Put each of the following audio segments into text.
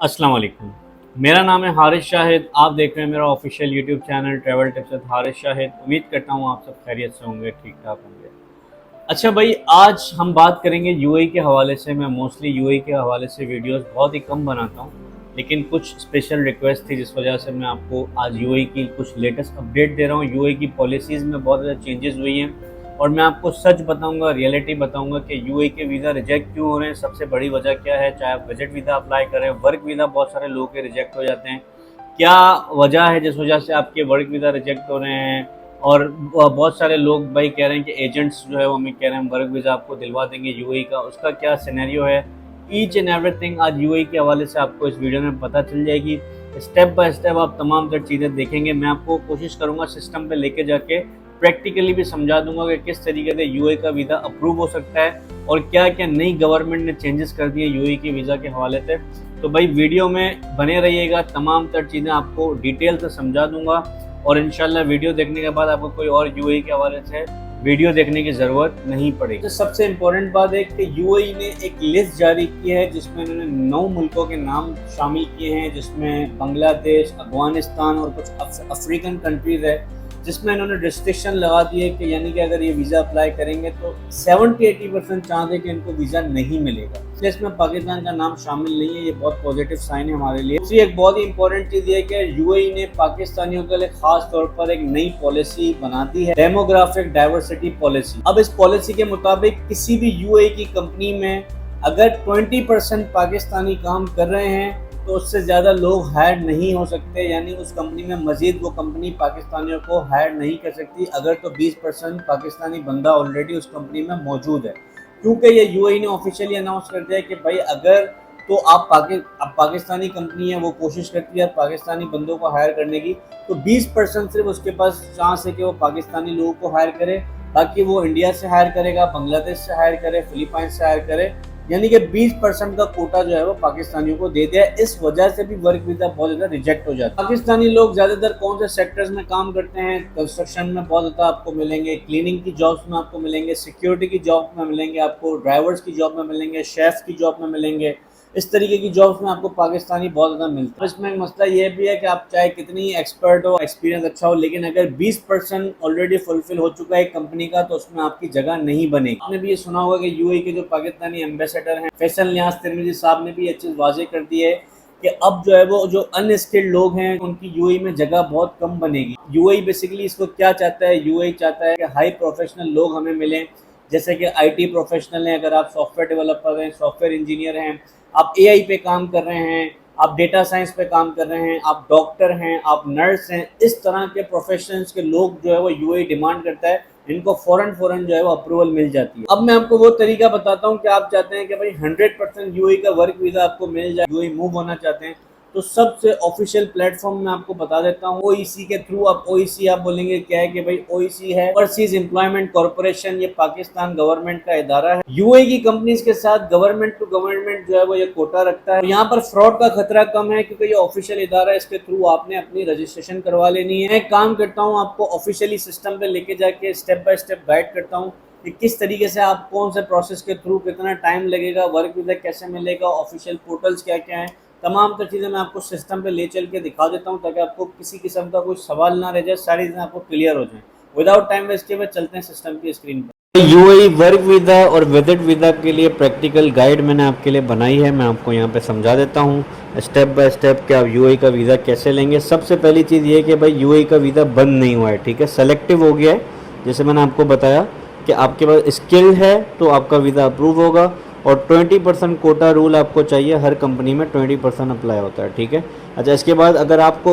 अस्सलाम वालेकुम। मेरा नाम है हारिस शाहिद। आप देख रहे हैं मेरा official YouTube channel travel tips with Haris Shahid. उम्मीद करता हूँ आप सब खैरियत से होंगे, ठीक ठाक होंगे। अच्छा भाई, आज हम बात करेंगे यूएई के हवाले से। मैं मोस्टली यूएई के हवाले से वीडियोस बहुत ही कम बनाता हूँ, लेकिन कुछ स्पेशल रिक्वेस्ट थी जिस वजह से मैं आपको आज यूएई की कुछ लेटेस्ट अपडेट दे रहा हूँ। यूएई की पॉलिसीज़ में बहुत ज़्यादा चेंजेस हुई हैं और मैं आपको सच बताऊंगा, रियलिटी बताऊंगा कि यूएई के वीज़ा रिजेक्ट क्यों हो रहे हैं, सबसे बड़ी वजह क्या है। चाहे आप विजिट वीज़ा अप्लाई करें, वर्क वीज़ा बहुत सारे लोगों के रिजेक्ट हो जाते हैं। क्या वजह है जिस वजह से आपके वर्क वीज़ा रिजेक्ट हो रहे हैं। और बहुत सारे लोग भाई कह रहे हैं कि एजेंट्स जो है वो हमें कह रहे हैं वर्क वीज़ा आपको दिलवा देंगे यूएई का, उसका क्या सिनेरियो है। ईच एंड एवरीथिंग आज यूएई के हवाले से आपको इस वीडियो में पता चल जाएगी। स्टेप बाय स्टेप आप तमाम तर चीज़ें देखेंगे। मैं आपको कोशिश करूँगा सिस्टम पे लेके जाके प्रैक्टिकली भी समझा दूंगा कि किस तरीके से यूएई का वीज़ा अप्रूव हो सकता है और क्या क्या नई गवर्नमेंट ने चेंजेस कर दिए यूएई के वीज़ा के हवाले से। तो भाई वीडियो में बने रहिएगा, तमाम तर चीज़ें आपको डिटेल से समझा दूंगा और इंशाल्लाह वीडियो देखने के बाद आपको कोई और यूएई के हवाले से वीडियो देखने की ज़रूरत नहीं पड़ेगी। तो सबसे इम्पोर्टेंट बात है कि यूएई ने एक लिस्ट जारी की है जिसमें उन्होंने 9 मुल्कों के नाम शामिल किए हैं, जिसमें बांग्लादेश, अफगानिस्तान और कुछ अफ्रीकन कंट्रीज़ है, जिसमें इन्होंने रिस्ट्रिक्शन लगा दी है कि यानी कि अगर ये वीज़ा अप्लाई करेंगे तो 70-80% चांस है कि इनको वीज़ा नहीं मिलेगा। इसलिए इसमें पाकिस्तान का नाम शामिल नहीं है। ये बहुत पॉजिटिव साइन है हमारे लिए। दूसरी एक बहुत ही इंपॉर्टेंट चीज़ ये कि यूएई ने पाकिस्तानियों के लिए खास तौर पर एक नई पॉलिसी बना दी है, डेमोग्राफिक डाइवर्सिटी पॉलिसी। अब इस पॉलिसी के मुताबिक किसी भी यूएई की कंपनी में अगर 20% पाकिस्तानी काम कर रहे हैं तो उससे ज़्यादा लोग हायर नहीं हो सकते, यानी उस कंपनी में मजीद वो कंपनी पाकिस्तानियों को हायर नहीं कर सकती अगर तो 20% पाकिस्तानी बंदा ऑलरेडी उस कंपनी में मौजूद है। क्योंकि ये यूएई ने ऑफिशियली अनाउंस कर दिया है कि भाई अगर तो आप पाकिस्तानी कंपनी है वो कोशिश करती है पाकिस्तानी बंदों को हायर करने की, तो 20% सिर्फ उसके पास चांस है कि वो पाकिस्तानी लोगों को हायर करे। बाकी वो इंडिया से हायर करेगा, बांग्लादेश से हायर करे, फिलीपाइन से हायर करे, यानी कि 20% का कोटा जो है वो पाकिस्तानियों को दे दिया। इस वजह से भी वर्क वीज़ा बहुत ज़्यादा रिजेक्ट हो जाता है। पाकिस्तानी लोग ज़्यादातर कौन से सेक्टर्स में काम करते हैं? कंस्ट्रक्शन में बहुत ज़्यादा आपको मिलेंगे, क्लीनिंग की जॉब्स में आपको मिलेंगे, सिक्योरिटी की जॉब में मिलेंगे, आपको ड्राइवर्स की जॉब में मिलेंगे, शेफ़ की जॉब में मिलेंगे। इस तरीके की जॉब्स में आपको पाकिस्तानी बहुत ज़्यादा मिलता है। इसमें मसला ये भी है कि आप चाहे कितनी एक्सपर्ट हो, एक्सपीरियंस अच्छा हो, लेकिन अगर 20% ऑलरेडी फुलफिल हो चुका है एक कंपनी का तो उसमें आपकी जगह नहीं बनेगी। आपने भी ये सुना होगा कि यूएई के जो पाकिस्तानी एम्बेसडर हैं फैसल नियाज तिरमिजी साहब ने भी ये चीज़ वाज़ेह कर दी है कि अब जो है वो जो अनस्किल्ड लोग हैं उनकी यूएई में जगह बहुत कम बनेगी। यूएई बेसिकली इसको क्या चाहता है? यूएई चाहता है कि हाई प्रोफेशनल लोग हमें मिलें, जैसे कि आईटी प्रोफेशनल हैं, अगर आप सॉफ्टवेयर डेवलपर हैं, सॉफ्टवेयर इंजीनियर हैं, आप एआई पे काम कर रहे हैं, आप डेटा साइंस पे काम कर रहे हैं, आप डॉक्टर हैं, आप नर्स हैं, इस तरह के प्रोफेशंस के लोग जो है वो यूएई डिमांड करता है, इनको फ़ौरन जो है वो अप्रूवल मिल जाती है। अब मैं आपको वो तरीका बताता हूँ कि आप चाहते हैं कि भाई 100% यूएई का वर्क वीज़ा आपको मिल जाए, यूएई मूव होना चाहते हैं, तो सबसे ऑफिशियल प्लेटफॉर्म मैं आपको बता देता हूँ ओईसी के थ्रू। आप ओईसी आप बोलेंगे क्या है कि भाई ओईसी है ओवरसीज एम्प्लॉयमेंट कॉर्पोरेशन, ये पाकिस्तान गवर्नमेंट का इदारा है। यूएई की कंपनीज के साथ गवर्नमेंट टू गवर्नमेंट जो है वो ये कोटा रखता है। यहाँ पर फ्रॉड का खतरा कम है क्योंकि ये ऑफिशियल इदारा है, इसके थ्रू आपने अपनी रजिस्ट्रेशन करवा लेनी है। मैं काम करता हूँ आपको ऑफिशियली सिस्टम पे लेके जाके स्टेप बाय स्टेप गाइड करता हूँ कि किस तरीके से आप कौन से प्रोसेस के थ्रू कितना टाइम लगेगा, वर्क वीज़ा कैसे मिलेगा, ऑफिशियल पोर्टल्स क्या क्या हैं, तमाम तर चीज़ें मैं आपको सिस्टम पे ले चल के दिखा देता हूँ ताकि आपको किसी किस्म का कोई सवाल ना रह जाए, सारी चीज़ें आपको क्लियर हो जाएं। विदाउट टाइम वेस्ट के हुए चलते हैं सिस्टम की स्क्रीन पर। यूएई वर्क वीज़ा और विजिट वीज़ा के लिए प्रैक्टिकल गाइड मैंने आपके लिए बनाई है, मैं आपको यहाँ पे समझा देता हूँ स्टेप बाय स्टेप कि आप यूएई का वीज़ा कैसे लेंगे। सबसे पहली चीज़ ये है कि भाई यूएई का वीज़ा बंद नहीं हुआ है, ठीक है, सेलेक्टिव हो गया है। जैसे मैंने आपको बताया कि आपके पास स्किल है तो आपका वीज़ा अप्रूव होगा और 20% कोटा रूल आपको चाहिए, हर कंपनी में 20% अप्लाई होता है, ठीक है। अच्छा, इसके बाद अगर आपको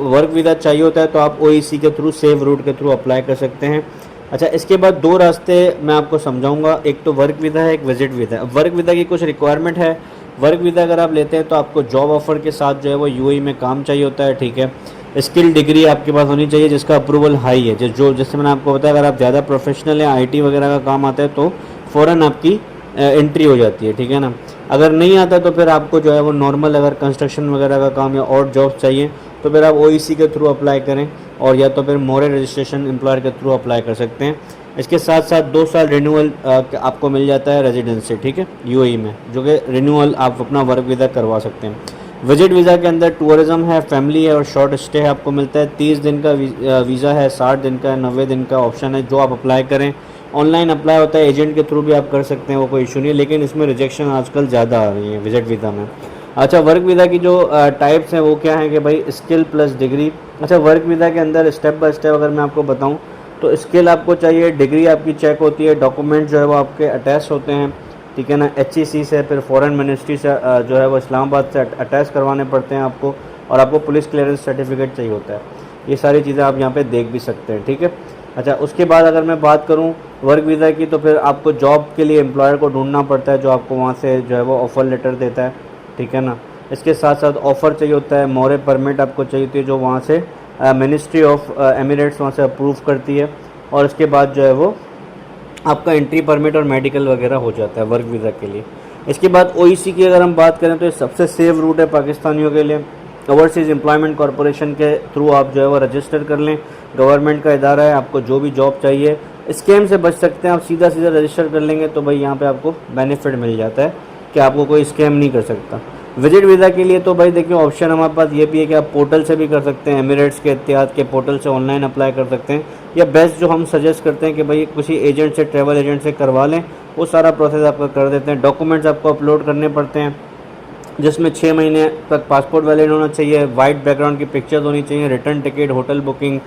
वर्क वीज़ा चाहिए होता है तो आप ओईसी के थ्रू, सेव रूट के थ्रू अप्लाई कर सकते हैं। अच्छा, इसके बाद 2 रास्ते मैं आपको समझाऊंगा, एक तो वर्क वीज़ा है, एक विजिट वीज़ा है। वर्क वीज़ा की कुछ रिक्वायरमेंट है। वर्क वीज़ा अगर आप लेते हैं तो आपको जॉब ऑफर के साथ जो है वो यूएई में काम चाहिए होता है, ठीक है। स्किल डिग्री आपके पास होनी चाहिए जिसका अप्रूवल हाई है, जैसे मैंने आपको बताया अगर आप ज़्यादा प्रोफेशनल हैं, आईटी वगैरह का काम आता है तो फ़ौरन आपकी एंट्री हो जाती है, ठीक है ना। अगर नहीं आता तो फिर आपको जो है वो नॉर्मल अगर कंस्ट्रक्शन वगैरह का काम या और जॉब चाहिए तो फिर आप ओईसी के थ्रू अप्लाई करें और या तो फिर मोरे रजिस्ट्रेशन एम्प्लॉयर के थ्रू अप्लाई कर सकते हैं। इसके साथ साथ 2 साल रिन्यूअल आपको मिल जाता है रेजिडेंसी, ठीक है, यूएई में, जो कि रिन्यूअल आप अपना वर्क वीज़ा करवा सकते हैं। विजिट वीज़ा के अंदर टूरिज़्म है, फैमिली है और शॉर्ट स्टे है आपको मिलता है। 30 दिन का वीज़ा है, 60 दिन का है, 90 दिन का ऑप्शन है जो आप अप्लाई करें। ऑनलाइन अप्लाई होता है, एजेंट के थ्रू भी आप कर सकते हैं, वो कोई इशू नहीं है, लेकिन इसमें रिजेक्शन आजकल ज़्यादा आ रही है विजिट वीज़ा में। अच्छा, वर्क वीज़ा की जो टाइप्स हैं वो क्या है कि भाई स्किल प्लस डिग्री। अच्छा, वर्क वीज़ा के अंदर स्टेप बाय स्टेप अगर मैं आपको बताऊँ तो स्किल आपको चाहिए, डिग्री आपकी चेक होती है, डॉक्यूमेंट जो है वो आपके अटैच होते हैं, ठीक है ना। HEC से, फिर फॉरेन मिनिस्ट्री से जो है वो इस्लामाबाद से अटैच करवाने पड़ते हैं आपको, और आपको पुलिस क्लियरेंस सर्टिफिकेट चाहिए होता है। ये सारी चीज़ें आप यहाँ पे देख भी सकते हैं, ठीक है। अच्छा, उसके बाद अगर मैं बात करूँ वर्क वीज़ा की, तो फिर आपको जॉब के लिए एम्प्लॉयर को ढूंढना पड़ता है जो आपको वहाँ से जो है वो ऑफ़र लेटर देता है, ठीक है ना। इसके साथ साथ ऑफ़र चाहिए होता है, मोरे परमिट आपको चाहिए होती है जो वहाँ से मिनिस्ट्री ऑफ एमिरेट्स वहाँ से अप्रूव करती है, और इसके बाद जो है वो आपका एंट्री परमिट और मेडिकल वगैरह हो जाता है वर्क वीज़ा के लिए। इसके बाद OEC की अगर हम बात करें तो ये सबसे सेफ रूट है पाकिस्तानियों के लिए। ओवरसीज़ एम्प्लॉयमेंट कॉरपोरेशन के थ्रू आप जो है वो रजिस्टर कर लें, गवर्नमेंट का इदारा है, आपको जो भी जॉब चाहिए स्कैम से बच सकते हैं आप, सीधा सीधा रजिस्टर कर लेंगे तो भाई यहाँ पे आपको बेनिफिट मिल जाता है कि आपको कोई स्कैम नहीं कर सकता। विजिट वीज़ा के लिए तो भाई देखिए ऑप्शन हमारे पास ये भी है कि आप पोर्टल से भी कर सकते हैं, एमिरेट्स के, इत्तेहाद के पोर्टल से ऑनलाइन अप्लाई कर सकते हैं, या बेस्ट जो हम सजेस्ट करते हैं कि भाई किसी एजेंट से, ट्रैवल एजेंट से करवा लें, वो सारा प्रोसेस आपका कर देते हैं। डॉक्यूमेंट्स आपको अपलोड करने पड़ते हैं जिसमें 6 महीने तक पासपोर्ट वैलिड होना चाहिए, वाइट बैकग्राउंड की पिक्चर्स होनी चाहिए, रिटर्न टिकट, होटल बुकिंग,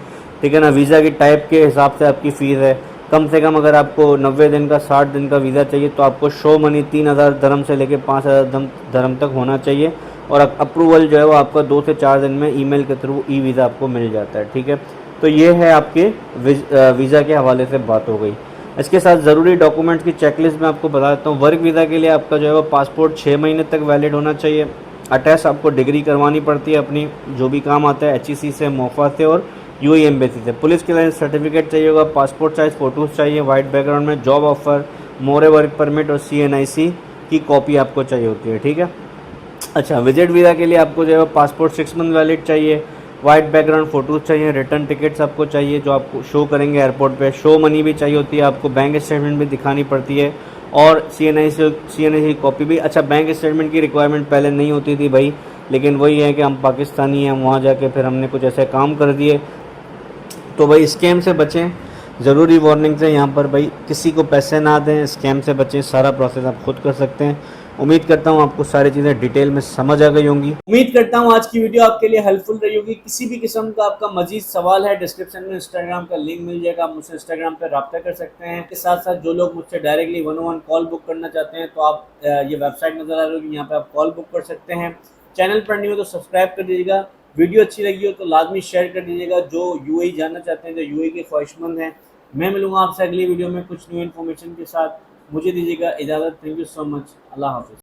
ठीक है ना। वीज़ा की टाइप के हिसाब से आपकी फ़ीस है। कम से कम अगर आपको 90 दिन का, 60 दिन का वीज़ा चाहिए तो आपको शो मनी 3000 दरम से लेकर 5000 दरम तक होना चाहिए, और अप्रूवल जो है वो आपका 2 से 4 दिन में ईमेल के थ्रू वीज़ा आपको मिल जाता है, ठीक है। तो ये है आपके वीज़ा के हवाले से बात हो गई। इसके साथ ज़रूरी डॉक्यूमेंट्स की चेकलिस्ट मैं आपको बता देता हूँ। वर्क वीज़ा के लिए आपका जो है वो पासपोर्ट 6 महीने तक वैलिड होना चाहिए। अटैच आपको डिग्री करवानी पड़ती है अपनी, जो भी काम आता है, HEC से, मोफा से और UAE एम्बेसी से। पुलिस क्लियरेंस सर्टिफिकेट चाहिए होगा, पासपोर्ट साइज़ फ़ोटोज़ चाहिए वाइट बैकग्राउंड में, जॉब ऑफ़र, मोरे वर्क परमिट और CNIC की कॉपी आपको चाहिए होती है, ठीक है। अच्छा, विजिट वीज़ा के लिए आपको जो है पासपोर्ट 6 मंथ वैलिड चाहिए, वाइट बैकग्राउंड फ़ोटोज़ चाहिए, रिटर्न टिकट्स आपको चाहिए जो आपको शो करेंगे एयरपोर्ट पे, शो मनी भी चाहिए होती है आपको, बैंक स्टेटमेंट भी दिखानी पड़ती है, और CNIC कॉपी भी। अच्छा, बैंक स्टेटमेंट की रिक्वायरमेंट पहले नहीं होती थी भाई, लेकिन वही है कि हम पाकिस्तानी हैं, वहाँ जाके फिर हमने कुछ ऐसे काम कर दिए, तो भाई स्कैम से बचें। ज़रूरी वार्निंग्स है यहाँ पर, भाई किसी को पैसे ना दें, स्कैम से बचें, सारा प्रोसेस आप खुद कर सकते हैं। उम्मीद करता हूँ आपको सारी चीज़ें डिटेल में समझ आ गई होंगी। उम्मीद करता हूँ आज की वीडियो आपके लिए हेल्पफुल रही होगी। किसी भी किस्म का आपका मजीद सवाल है, डिस्क्रिप्शन में इंस्टाग्राम का लिंक मिल जाएगा, आप मुझसे इंस्टाग्राम पर रब्ता कर सकते हैं। इसके साथ साथ जो लोग मुझसे डायरेक्टली 1-on-1 कॉल बुक करना चाहते हैं तो आप ये वेबसाइट नज़र आ रही होगी, यहाँ पर आप कॉल बुक कर सकते हैं। चैनल पर नहीं हो तो सब्सक्राइब कर दीजिएगा, वीडियो अच्छी लगी हो तो लाजमी शेयर कर दीजिएगा। जो UAE जानना चाहते हैं, जो UAE के ख्वाहिशमंद हैं, मैं मिलूंगा आपसे अगली वीडियो में कुछ न्यू इन्फॉर्मेशन के साथ। मुझे दीजिएगा इजाज़त। Thank you so much. अल्लाह हाफ़िज़।